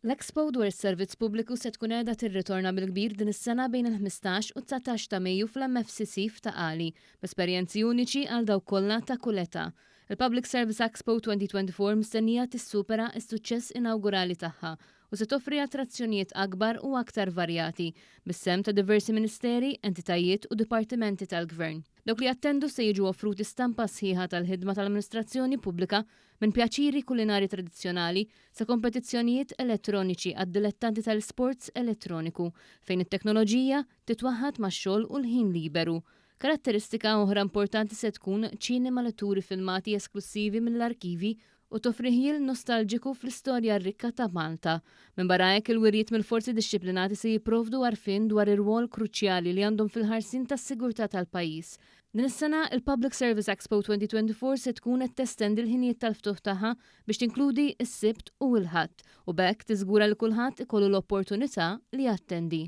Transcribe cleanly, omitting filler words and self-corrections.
L-Expo dwar is-Servizz Pubbliku se tkun qiegħda tirritorna bil-kbir din is-sena bejn il-15 u 19 ta' Mejju fl-MFCC f'Taqali, b'esperjenzi uniċi għal dawk kollha ta' kull età. Il-Public Service Expo 2024 mistennija tissupera s-suċċess inawgurali tagħha u se toffri attrazzjonijiet akbar u aktar varjati bis-sehem ta' diversi ministeri, entitajiet u dipartimenti tal-Gvern. Dawk li attendu se jiġu offruti stampa sħiħa tal-ħidma tal-amministrazzjoni pubblika minn pjaċiri kulinari tradizzjonali sa kompetizzjonijiet elettroniċi għad-dilettanti tal-isports elettroniku fejn it-teknoloġija titwaħħad max-xogħol u l-ħin liberu. Karatteristika oħra importanti se tkun ċinema li turi filmati esklusivi mill-arkivji u toffri ħiel nostalġiku fl-istorja rikka ta' Malta. Minn barra hekk il-wirjiet mill-forzi dixxiplinati se jipprovdu għarfien dwar ir-rwol kruċjali li għandhom fil-ħarsien tas-sigurtà tal-pajjiż. Din is-sena il-Public Service Expo 2024 se tkun qed testendi l-ħinijiet tal-ftuħ tagħha biex tinkludi s-sibt u l-ħadd u b'hekk tiżgura li kulħadd ikollu l-opportunità li jattendi.